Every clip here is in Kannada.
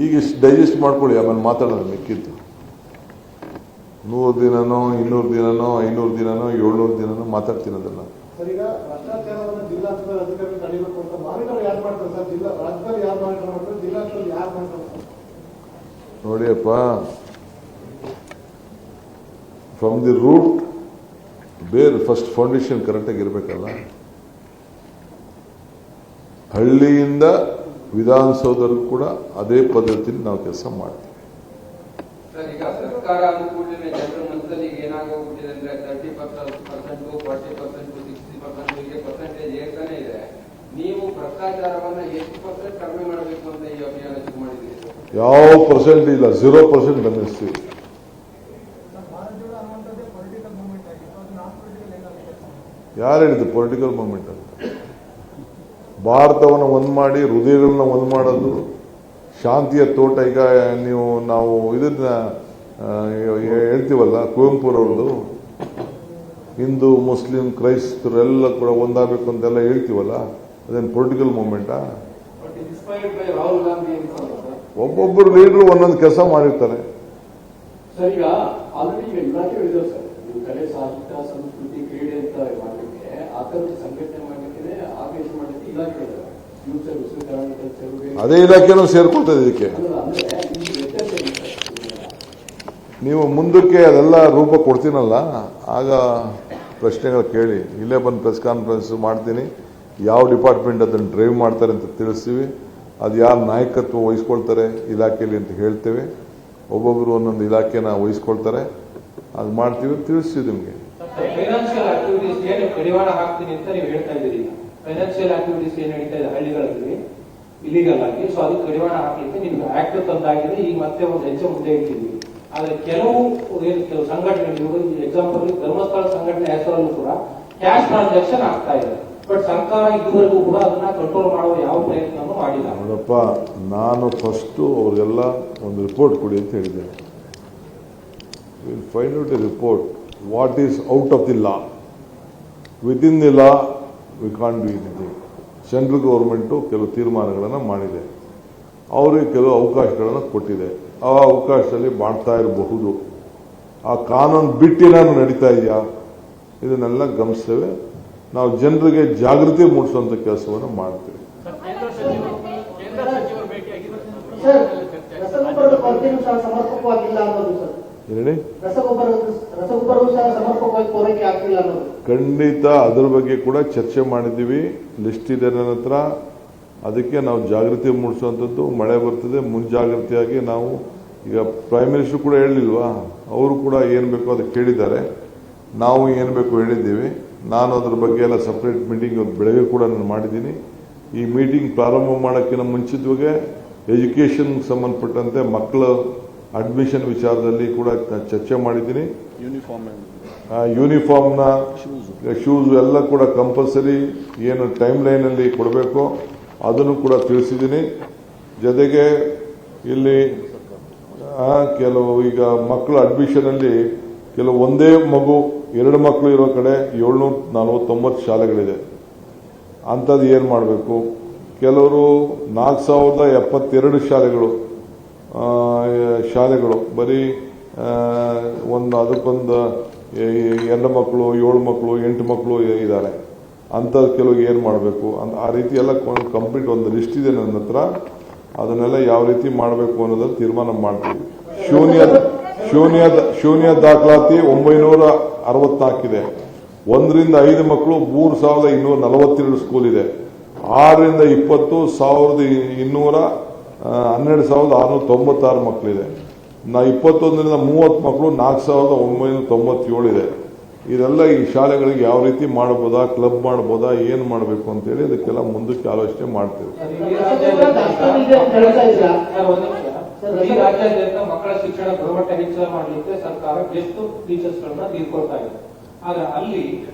ಈಗ ಇಷ್ಟು ಡೈಜೆಸ್ಟ್ ಮಾಡ್ಕೊಳ್ಳಿ, ಆಮೇಲೆ ಮಾತಾಡೋದು ಮಿಕ್ಕಿದ್ದು. 100 ದಿನನೋ 200 ದಿನನೋ 500 ದಿನನೋ 700 ದಿನನೋ ಮಾತಾಡ್ತೀನಿ ಅದೆಲ್ಲ. ನೋಡಿಯಪ್ಪ, ಫ್ರಮ್ ದಿ ರೂಟ್ ಬೇರೆ ಫಸ್ಟ್ ಫೌಂಡೇಶನ್ ಕರೆಕ್ಟಾಗಿ ಇರಬೇಕಲ್ಲ. ಹಳ್ಳಿಯಿಂದ ವಿಧಾನಸೌಧಕ್ಕೂ ಕೂಡ ಅದೇ ಪದ್ಧತಿಯಲ್ಲಿ ನಾವು ಕೆಲಸ ಮಾಡ್ತೀವಿ. ಈಗ ಸರ್ಕಾರ ಅಂದ ಕೂಡಲೇ ಜನರ ಮನಸ್ಸಲ್ಲಿ ಏನಾಗೋಗ್ಬಿಟ್ಟಿದೆ ಅಂದ್ರೆ 30%, 40%, 60% ಹೀಗೆ ಪರ್ಸೆಂಟೇಜ್ ಏರ್ತಾನೆ ಇದೆ. ನೀವು ಭ್ರಷ್ಟಾಚಾರವನ್ನ ಎಷ್ಟು % ಕಡಿಮೆ ಮಾಡಬೇಕು ಅಂತ ಈ ಅಭಿಯಾನ ಶುರು ಮಾಡಿದ್ದೀರಿ? ಯಾವ ಪರ್ಸೆಂಟ್ ಇಲ್ಲ, 0% ಗಮನಿಸ್ತೀವಿ. ಯಾರು ಹೇಳಿದ್ದು ಪೊಲಿಟಿಕಲ್ ಮೂವ್ಮೆಂಟ್ ಅಂತ? ಭಾರತವನ್ನು ಒಂದು ಮಾಡಿ ಹೃದಯಗಳನ್ನ ಒಂದು ಮಾಡೋದು ಶಾಂತಿಯ ತೋಟ. ಈಗ ನಾವು ಇದನ್ನ ಹೇಳ್ತೀವಲ್ಲ, ಕುವೆಂಪುರವ್ರದ್ದು ಹಿಂದೂ ಮುಸ್ಲಿಂ ಕ್ರೈಸ್ತರು ಎಲ್ಲ ಕೂಡ ಒಂದಾಗಬೇಕು ಅಂತೆಲ್ಲ ಹೇಳ್ತೀವಲ್ಲ, ಅದೇನು ಪೊಲಿಟಿಕಲ್ ಮೂವ್ಮೆಂಟಾ? ಒಬ್ಬೊಬ್ಬರು ಲೀಡರು ಒಂದೊಂದು ಕೆಲಸ ಮಾಡಿರ್ತಾರೆ. ಸರ್, ಈಗ ಆಲ್ರೆಡಿ ಇಲಾಖೆ ಹೇಳಿದ್ರು ಸರ್, ನೀವು ಕಲೆ ಸಾಹಿತ್ಯ ಸಂಸ್ಕೃತಿ ಕ್ರೀಡೆ ಅಂತ ಮಾಡಲಿಕ್ಕೆ ಆ ಥರದ ಸಂಘಟನೆ ಮಾಡಲಿಕ್ಕೆ ಆದೇಶ ಮಾಡಲಿಕ್ಕೆ ಇಲಾಖೆ ಹೇಳಿದ್ದಾರೆ. ಅದೇ ಇಲಾಖೆನೂ ಸೇರ್ಕೊಳ್ತದೆ ಇದಕ್ಕೆ. ನೀವು ಮುಂದಕ್ಕೆ ಅದೆಲ್ಲ ರೂಪ ಕೊಡ್ತೀನಲ್ಲ, ಆಗ ಪ್ರಶ್ನೆಗಳು ಕೇಳಿ. ಇಲ್ಲೇ ಬಂದು ಪ್ರೆಸ್ ಕಾನ್ಫರೆನ್ಸ್ ಮಾಡ್ತೀನಿ, ಯಾವ ಡಿಪಾರ್ಟ್ಮೆಂಟ್ ಅದನ್ನು ಡ್ರೈವ್ ಮಾಡ್ತಾರೆ ಅಂತ ತಿಳಿಸ್ತೀವಿ. ಅದು ಯಾರು ನಾಯಕತ್ವ ವಹಿಸ್ಕೊಳ್ತಾರೆ ಇಲಾಖೆಯಲ್ಲಿ ಅಂತ ಹೇಳ್ತೇವೆ. ಒಬ್ಬೊಬ್ಬರು ಒಂದೊಂದು ಇಲಾಖೆನ ವಹಿಸ್ಕೊಳ್ತಾರೆ, ಅದು ಮಾಡ್ತೀವಿ, ತಿಳಿಸ್ತೀವಿ ನಿಮಗೆ. ಫೈನಾನ್ಷಿಯಲ್ ಆಕ್ಟಿವಿಟೀಸ್ ಏನು ಕಡಿವಾಣ ಹಾಕ್ತೀನಿ ಅಂತ ನೀವು ಹೇಳ್ತಾ ಇದ್ದೀರಿ. ಫೈನಾನ್ಷಿಯಲ್ ಆಕ್ಟಿವಿಟೀಸ್ ಏನ್ ನಡೀತಾ ಇದೆ ಹಳ್ಳಿಗಳಲ್ಲಿ ಇಲಿಗಲ್ ಆಗಿ, ಸೊ ಅದಕ್ಕೆ ಕಡಿವಾಣ ಹಾಕ್ಲಿಕ್ಕೆ ನಿಮ್ಗೆ ಆಕ್ಟ್ ತಂದಾಗಿದೆ. ಈಗ ಮತ್ತೆ ಒಂದು ಹೆಜ್ಜೆ ಮುಂದೆ ಇಟ್ಟಿದ್ದೀವಿ. ಆದ್ರೆ ಕೆಲವು ಸಂಘಟನೆಗಳು, ಎಕ್ಸಾಂಪಲ್ ಧರ್ಮಸ್ಥಳ ಸಂಘಟನೆ ಹೆಸರಲ್ಲೂ ಕೂಡ ಕ್ಯಾಶ್ ಟ್ರಾನ್ಸಾಕ್ಷನ್ ಆಗ್ತಾ ಇದೆ. ಬಟ್ ಸರ್ಕಾರ ಇದುವರೆಗೂ ಕೂಡ ಅದನ್ನ ಕಂಟ್ರೋಲ್ ಮಾಡುವ ಯಾವ ಪ್ರಯತ್ನನೂ ಮಾಡಿಲ್ಲ. ನೋಡಪ್ಪ, ನಾನು ಫಸ್ಟ್ ಅವ್ರಿಗೆಲ್ಲ ಒಂದು ರಿಪೋರ್ಟ್ ಕೊಡಿ ಅಂತ ಹೇಳಿದ್ದೇನೆ. Will find out A report what is out of the law. Within the law we can't do anything. Central government ಕೆಲವು ತೀರ್ಮಾನಗಳನ್ನು ಮಾಡಿದೆ, ಅವರಿಗೆ ಕೆಲವು ಅವಕಾಶಗಳನ್ನು ಕೊಟ್ಟಿದೆ. ಆ ಅವಕಾಶದಲ್ಲಿ ಮಾಡ್ತಾ ಇರಬಹುದು. ಆ ಕಾನೂನು ಬಿಟ್ಟಿನಾನು ನಡೀತಾ ಇದೆಯಾ, ಇದನ್ನೆಲ್ಲ ಗಮನಿಸ್ತೇವೆ. ನಾವು ಜನರಿಗೆ ಜಾಗೃತಿ ಮೂಡಿಸುವಂತ ಕೆಲಸವನ್ನು ಮಾಡ್ತೇವೆ. ಖಂಡಿತ ಅದರ ಬಗ್ಗೆ ಕೂಡ ಚರ್ಚೆ ಮಾಡಿದ್ದೀವಿ. ಲಿಸ್ಟ್ ಇದೆ ನನ್ನ ಹತ್ರ. ಅದಕ್ಕೆ ನಾವು ಜಾಗೃತಿ ಮೂಡಿಸುವಂಥದ್ದು. ಮಳೆ ಬರ್ತದೆ, ಮುಂಜಾಗ್ರತೆಯಾಗಿ ನಾವು ಈಗ ಪ್ರೈಮ್ ಮಿನಿಸ್ಟರ್ ಕೂಡ ಹೇಳಿಲ್ವಾ, ಅವರು ಕೂಡ ಏನು ಬೇಕೋ ಅದಕ್ಕೆ ಕೇಳಿದ್ದಾರೆ. ನಾವು ಏನು ಬೇಕು ಹೇಳಿದ್ದೀವಿ. ನಾನು ಅದ್ರ ಬಗ್ಗೆ ಎಲ್ಲ ಸಪ್ರೇಟ್ ಮೀಟಿಂಗ್ ಬೆಳಗ್ಗೆ ಕೂಡ ನಾನು ಮಾಡಿದ್ದೀನಿ. ಈ ಮೀಟಿಂಗ್ ಪ್ರಾರಂಭ ಮಾಡೋಕ್ಕಿಂತ ಮುಂಚಿತವಾಗಿ ಎಜುಕೇಷನ್ ಸಂಬಂಧಪಟ್ಟಂತೆ ಮಕ್ಕಳ ಅಡ್ಮಿಷನ್ ವಿಚಾರದಲ್ಲಿ ಕೂಡ ಚರ್ಚೆ ಮಾಡಿದ್ದೀನಿ. ಯೂನಿಫಾರ್ಮ್ನ ಶೂಸ್ ಎಲ್ಲ ಕೂಡ ಕಂಪಲ್ಸರಿ ಏನು ಟೈಮ್ ಲೈನಲ್ಲಿ ಕೊಡಬೇಕು ಅದನ್ನು ಕೂಡ ತಿಳಿಸಿದ್ದೀನಿ. ಜೊತೆಗೆ ಇಲ್ಲಿ ಕೆಲವು ಈಗ ಮಕ್ಕಳ ಅಡ್ಮಿಷನಲ್ಲಿ ಕೆಲವು ಒಂದೇ ಮಗು 2 ಮಕ್ಕಳು ಇರೋ ಕಡೆ 749 ಶಾಲೆಗಳಿದೆ. ಅಂಥದ್ದು ಏನು ಮಾಡಬೇಕು? ಕೆಲವರು 4072 ಶಾಲೆಗಳು ಬರೀ ಅದಕ್ಕೊಂದು 2 ಮಕ್ಕಳು 7 ಮಕ್ಕಳು 8 ಮಕ್ಕಳು ಇದ್ದಾರೆ. ಅಂಥದ್ದು ಕೆಲವು ಏನು ಮಾಡಬೇಕು? ಆ ರೀತಿ ಎಲ್ಲ ಕಂಪ್ಲೀಟ್ ಒಂದು ಲಿಸ್ಟ್ ಇದೆ ನನ್ನ ಹತ್ರ. ಅದನ್ನೆಲ್ಲ ಯಾವ ರೀತಿ ಮಾಡಬೇಕು ಅನ್ನೋದನ್ನು ತೀರ್ಮಾನ ಮಾಡ್ತೀವಿ. ಶೂನ್ಯ ದಾಖಲಾತಿ 964 ಇದೆ. 1ರಿಂದ 5 ಮಕ್ಕಳು 3242 ಸ್ಕೂಲ್ ಇದೆ. 6ರಿಂದ 20 12,696 ಮಕ್ಕಳಿದೆ. 21ರಿಂದ 30 ಮಕ್ಕಳು 4,997 ಇದೆ. ಇದೆಲ್ಲ ಈ ಶಾಲೆಗಳಿಗೆ ಯಾವ ರೀತಿ ಮಾಡಬಹುದಾ, ಕ್ಲಬ್ ಮಾಡಬಹುದಾ, ಏನು ಮಾಡಬೇಕು ಅಂತೇಳಿ ಅದಕ್ಕೆಲ್ಲ ಮುಂದಕ್ಕೆ ಆಲೋಚನೆ ಮಾಡ್ತೇವೆ. ಈ ರಾಜ್ಯಾದ್ಯಂತ ಮಕ್ಕಳ ಶಿಕ್ಷಣ ಗುಣಮಟ್ಟ ಹೆಚ್ಚಳ ಮಾಡಲಿಕ್ಕೆ ಸರ್ಕಾರ ಗೆಸ್ಟ್ ಟೀಚರ್ಸ್ ಗಳನ್ನ ತೀರ್ಕೊಳ್ತಾ ಇದೆ. ಆದ್ರೆ ಅಲ್ಲಿ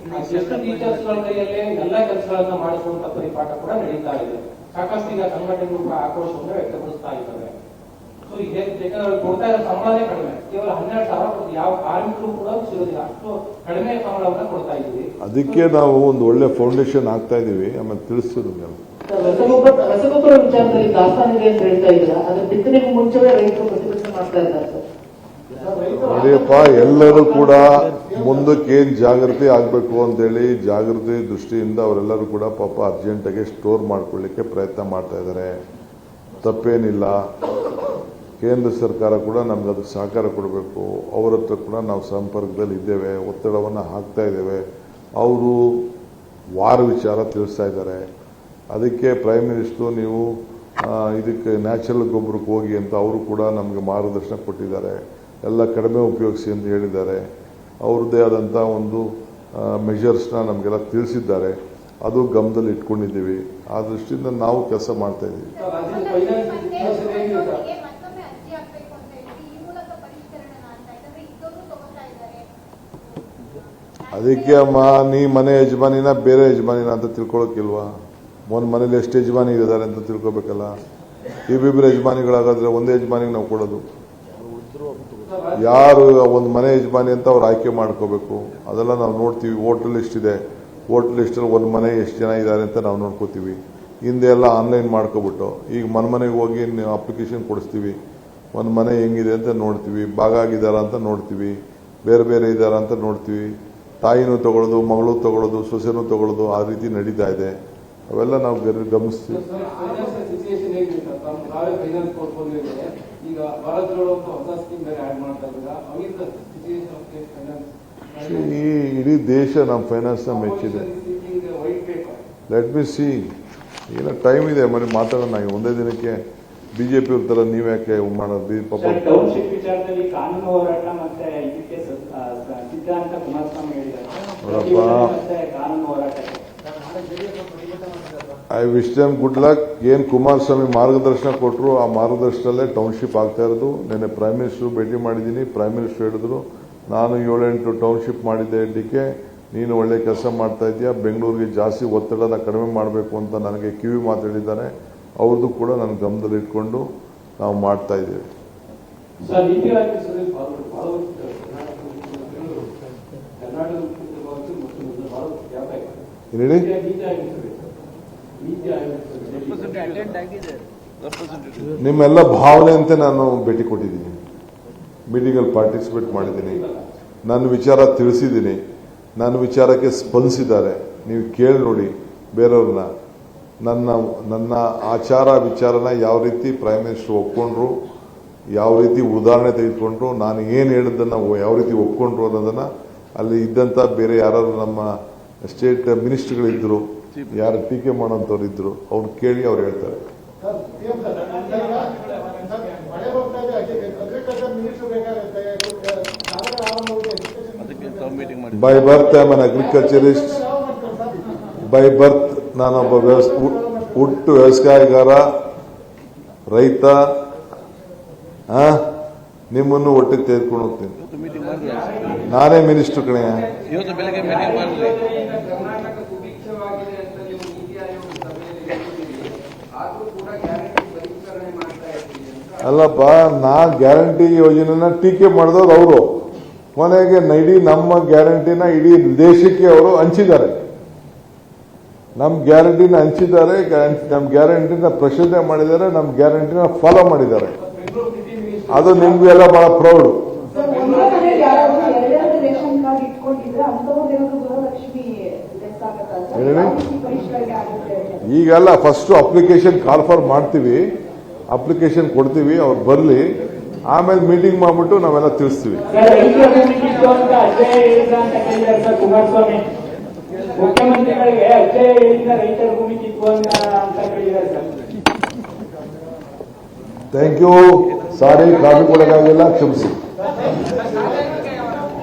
ಗೆಸ್ಟ್ ಟೀಚರ್ಸ್ ಗಳ ಕೈಯಲ್ಲೇ ಎಲ್ಲ ಕೆಲಸಗಳನ್ನ ಮಾಡಿಸುವಂತ ಪರಿಪಾಠ ಕೂಡ ನಡೀತಾ ಇದೆ. ಸಾಕಷ್ಟು ಈಗ ಸಂಘಟನೆಗಳು ಆಕ್ರೋಶವನ್ನು ವ್ಯಕ್ತಪಡಿಸ್ತಾ ಇದ್ದಾರೆ. ಸೊ ಈಗ ಕೊಡ್ತಾ ಇರೋ ಸಂಬಳನೇ ಕಡಿಮೆ, ಕೇವಲ 12,000 ಯಾವ ಕಾರ್ಮಿಕರು ಕೂಡ ಸಿಗೋದಿಲ್ಲ, ಅಷ್ಟು ಕಡಿಮೆ ಸಂಬಳವನ್ನ ಕೊಡ್ತಾ ಇದ್ದೀವಿ. ಅದಕ್ಕೆ ನಾವು ಒಂದು ಒಳ್ಳೆ ಫೌಂಡೇಶನ್ ಆಗ್ತಾ ಇದೀವಿ. ಆಮೇಲೆ ತಿಳಿಸ್ತೀವಿ. ರಸಗೊಬ್ಬರ ವಿಚಾರದಲ್ಲಿ ದಾಸ್ತಾನು ಇದೆ ಅಂತ ಹೇಳ್ತಾ ಇದ್ದೀರಾ, ಅದ್ರ ಬಿತ್ತನೆಗೂ ಮುಂಚೆವೇ ರೈತರು ಪ್ರತಿಭಟನೆ ಮಾಡ್ತಾ ಇದ್ದಾರೆ ಸರ್. ನೋಡಿಯಪ್ಪ, ಎಲ್ಲರೂ ಕೂಡ ಮುಂದಕ್ಕೆ ಏನ್ ಜಾಗೃತಿ ಆಗಬೇಕು ಅಂತೇಳಿ ಜಾಗೃತಿ ದೃಷ್ಟಿಯಿಂದ ಅವರೆಲ್ಲರೂ ಕೂಡ ಪಾಪ ಅರ್ಜೆಂಟಾಗಿ ಸ್ಟೋರ್ ಮಾಡ್ಕೊಳ್ಳಿಕ್ಕೆ ಪ್ರಯತ್ನ ಮಾಡ್ತಾ ಇದ್ದಾರೆ. ತಪ್ಪೇನಿಲ್ಲ. ಕೇಂದ್ರ ಸರ್ಕಾರ ಕೂಡ ನಮ್ಗೆ ಅದಕ್ಕೆ ಸಹಕಾರ ಕೊಡಬೇಕು. ಅವರ ಹತ್ರ ಕೂಡ ನಾವು ಸಂಪರ್ಕದಲ್ಲಿ ಇದ್ದೇವೆ, ಒತ್ತಡವನ್ನು ಹಾಕ್ತಾ ಇದ್ದೇವೆ. ಅವರು ವಾರ ವಿಚಾರ ತಿಳಿಸ್ತಾ ಇದ್ದಾರೆ. ಅದಕ್ಕೆ ಪ್ರೈಮ್ ಮಿನಿಸ್ಟರ್ ನೀವು ಇದಕ್ಕೆ ನ್ಯಾಚುರಲ್ ಗೊಬ್ಬರಕ್ಕೆ ಹೋಗಿ ಅಂತ ಅವರು ಕೂಡ ನಮಗೆ ಮಾರ್ಗದರ್ಶನ ಕೊಟ್ಟಿದ್ದಾರೆ. ಎಲ್ಲ ಕಡಿಮೆ ಉಪಯೋಗಿಸಿ ಅಂತ ಹೇಳಿದ್ದಾರೆ. ಅವ್ರದ್ದೇ ಆದಂಥ ಒಂದು ಮೆಷರ್ಸ್ನ ನಮಗೆಲ್ಲ ತಿಳಿಸಿದ್ದಾರೆ. ಅದು ಗಮನದಲ್ಲಿ ಇಟ್ಕೊಂಡಿದ್ದೀವಿ. ಆ ದೃಷ್ಟಿಯಿಂದ ನಾವು ಕೆಲಸ ಮಾಡ್ತಾ ಇದ್ದೀವಿ. ಅದಕ್ಕೆ ಅಮ್ಮ, ನೀ ಮನೆ ಯಜಮಾನಿನ ಬೇರೆ ಯಜಮಾನಿನ ಅಂತ ತಿಳ್ಕೊಳಕ್ಕಿಲ್ವಾ? ಒಂದು ಮನೇಲಿ ಎಷ್ಟು ಯಜಮಾನಿ ಇದ್ದಾರೆ ಅಂತ ತಿಳ್ಕೊಬೇಕಲ್ಲ. ಇಬ್ಬಿಬ್ಬರು ಯಜಮಾನಿಗಳಾಗಾದ್ರೆ ಒಂದೇ ಯಜಮಾನಿಗೆ ನಾವು ಕೊಡೋದು. ಯಾರು ಒಂದು ಮನೆ ಯಜಮಾನಿ ಅಂತ ಅವ್ರು ಆಯ್ಕೆ ಮಾಡ್ಕೋಬೇಕು. ಅದೆಲ್ಲ ನಾವು ನೋಡ್ತೀವಿ. ವೋಟರ್ ಲಿಸ್ಟ್ ಇದೆ, ವೋಟರ್ ಲಿಸ್ಟಲ್ಲಿ ಒಂದು ಮನೆ ಎಷ್ಟು ಜನ ಇದ್ದಾರೆ ಅಂತ ನಾವು ನೋಡ್ಕೋತೀವಿ. ಹಿಂದೆ ಎಲ್ಲ ಆನ್ಲೈನ್ ಮಾಡ್ಕೊಬಿಟ್ಟು ಈಗ ಮನೆಗೆ ಹೋಗಿ ಅಪ್ಲಿಕೇಶನ್ ಕೊಡಿಸ್ತೀವಿ. ಒಂದು ಮನೆ ಹೆಂಗಿದೆ ಅಂತ ನೋಡ್ತೀವಿ, ಭಾಗ ಆಗಿದಾರ ಅಂತ ನೋಡ್ತೀವಿ, ಬೇರೆ ಬೇರೆ ಇದ್ದಾರ ಅಂತ ನೋಡ್ತೀವಿ. ತಾಯಿನೂ ತಗೊಳ್ಳೋದು, ಮಗಳು ತಗೊಳ್ಳೋದು, ಸೊಸೆನೂ ತಗೊಳ್ಳೋದು, ಆ ರೀತಿ ನಡೀತಾ ಇದೆ. ಅವೆಲ್ಲ ನಾವು ಗಮನಿಸ್ತೀವಿ. ಈ ಇಡೀ ದೇಶ ನಮ್ಮ ಫೈನಾನ್ಸ್ ನ ಮೆಚ್ಚಿದೆ. Let me see. ಈಗ ಟೈಮ್ ಇದೆ, ಮನೆ ಮಾತಾಡೋಣ. ಒಂದೇ ದಿನಕ್ಕೆ ಬಿಜೆಪಿ ತರ ನೀವ್ ಯಾಕೆ ಮಾಡೋದು? ಪಾಪ ಟೌನ್ಶಿಪ್ ವಿಚಾರದಲ್ಲಿ ಕಾನೂನು ಹೋರಾಟ ಮತ್ತೆ ಇದಕ್ಕೆ ಸಿದ್ಧ ಅಂತ ಕುಮಾರಸ್ವಾಮಿ ಹೇಳಿದ್ದಾರೆ. ಕಾನೂನು ಹೋರಾಟಕ್ಕೆ I wish them good luck. ಏನ್ ಕುಮಾರಸ್ವಾಮಿ ಮಾರ್ಗದರ್ಶನ ಕೊಟ್ಟರು, ಆ ಮಾರ್ಗದರ್ಶನದಲ್ಲೇ ಟೌನ್ಶಿಪ್ ಆಗ್ತಾ ಇರೋದು. ನಿನ್ನೆ ಪ್ರೈಮ್ ಮಿನಿಸ್ಟರ್ ಭೇಟಿ ಮಾಡಿದ್ದೀನಿ. ಪ್ರೈಮ್ ಮಿನಿಸ್ಟರ್ ಹೇಳಿದ್ರು, ನಾನು 7-8 ಟೌನ್ಶಿಪ್ ಮಾಡಿದ್ದೆ ಇಡ್ಲಿಕ್ಕೆ, ನೀನು ಒಳ್ಳೆ ಕೆಲಸ ಮಾಡ್ತಾ ಇದೆಯಾ, ಬೆಂಗಳೂರಿಗೆ ಜಾಸ್ತಿ ಒತ್ತಡನ ಕಡಿಮೆ ಮಾಡಬೇಕು ಅಂತ ನನಗೆ ಕಿವಿ ಮಾತಾಡಿದ್ದಾರೆ. ಅವ್ರದ್ದು ಕೂಡ ನನ್ನ ಗಮನದಲ್ಲಿ ಇಟ್ಕೊಂಡು ನಾವು ಮಾಡ್ತಾ ಇದ್ದೇವೆ. ಹೇಳಿ, ನಿಮ್ಮೆಲ್ಲ ಭಾವನೆ ಅಂತ ನಾನು ಭೇಟಿ ಕೊಟ್ಟಿದ್ದೀನಿ. ಮೀಟಿಂಗಲ್ಲಿ ಪಾರ್ಟಿಸಿಪೇಟ್ ಮಾಡಿದ್ದೀನಿ. ನನ್ನ ವಿಚಾರ ತಿಳಿಸಿದ್ದೀನಿ. ನನ್ನ ವಿಚಾರಕ್ಕೆ ಸ್ಪಂದಿಸಿದ್ದಾರೆ. ನೀವು ಕೇಳಿ ನೋಡಿ ಬೇರೆಯವ್ರನ್ನ. ನನ್ನ ಆಚಾರ ವಿಚಾರನ ಯಾವ ರೀತಿ ಪ್ರೈಮ್ ಮಿನಿಸ್ಟರ್ ಒಪ್ಕೊಂಡ್ರು, ಯಾವ ರೀತಿ ಉದಾಹರಣೆ ತೆಗೆದುಕೊಂಡ್ರು, ನಾನು ಏನು ಹೇಳಿದ್ದನ್ನು ಯಾವ ರೀತಿ ಒಪ್ಕೊಂಡ್ರು ಅನ್ನೋದನ್ನ ಅಲ್ಲಿ ಇದ್ದಂಥ ಬೇರೆ ಯಾರು ನಮ್ಮ ಸ್ಟೇಟ್ ಮಿನಿಸ್ಟರ್ಗಳಿದ್ರು, ಯಾರು ಟೀಕೆ ಮಾಡೋಂಥವ್ರು ಇದ್ರು, ಅವ್ರು ಕೇಳಿ ಅವ್ರು ಹೇಳ್ತಾರೆ. By birth I am an agriculturist. By birth ನಾನೊಬ್ಬ ಹುಟ್ಟು ವ್ಯವಸಾಯಗಾರ, ರೈತ. ನಿಮ್ಮನ್ನು ಒಟ್ಟಿಗೆ ತೆಗೆದುಕೊಂಡು ಹೋಗ್ತೀನಿ. ನಾನೇ ಮಿನಿಸ್ಟರ್ ಕಣೆ. ಕರ್ನಾಟಕ ಸುಭಿಕ್ಷವಾಗಿದೆ ಅಂತ ನೀವು ನೀತಿ ಆಯೋಗ ಸಭೆಯಲ್ಲಿ ಹೇಳಿದ್ದೀರಿ, ಆದ್ರೂ ಕೂಡ ಗ್ಯಾರಂಟಿ ಪರಿಷ್ಕರಣೆ ಮಾಡ್ತಾ ಇದ್ದೀರಿ ಅಂತ. ಅಲ್ಲಪ್ಪ, ನಾ ಗ್ಯಾರಂಟಿ ಯೋಜನೆನ ಟೀಕೆ ಮಾಡಿದವ್ರು ಅವರು. ಕೊನೆಗೆ ಇಡೀ ನಮ್ಮ ಗ್ಯಾರಂಟಿನ ಇಡೀ ದೇಶಕ್ಕೆ ಅವರು ಹಂಚಿದ್ದಾರೆ. ನಮ್ಮ ಗ್ಯಾರಂಟಿನ ಹಂಚಿದ್ದಾರೆ, ನಮ್ಮ ಗ್ಯಾರಂಟಿನ ಪ್ರಶ್ನೆ ಮಾಡಿದ್ದಾರೆ, ನಮ್ಮ ಗ್ಯಾರಂಟಿನ ಫಾಲೋ ಮಾಡಿದ್ದಾರೆ. ಅದು ನಿಮ್ಗೆಲ್ಲ ಬಹಳ ಪ್ರೌಡ್. ಈಗೆಲ್ಲ ಫಸ್ಟ್ ಅಪ್ಲಿಕೇಶನ್ ಕಾಲ್ ಫಾರ್ ಮಾಡ್ತೀವಿ, ಅಪ್ಲಿಕೇಶನ್ ಕೊಡ್ತೀವಿ, ಅವ್ರು ಬರಲಿ, ಆಮೇಲೆ ಮೀಟಿಂಗ್ ಮಾಡ್ಬಿಟ್ಟು ನಾವೆಲ್ಲ ತಿಳಿಸ್ತೀವಿ. ಕುಮಾರಸ್ವಾಮಿ ಮುಖ್ಯಮಂತ್ರಿಗಳಿಗೆ ಅಜ್ಜಯ ಹೇಳಿದ ರೈತರ ಭೂಮಿ ಕಿತ್ತು ಅಂತ ಹೇಳಿದ್ದಾರೆ sir. Thank you. Sorry, coffee ಕೊಡೋಕ್ಕಾಗಿಲ್ಲ, ಕ್ಷಮಿಸಿ.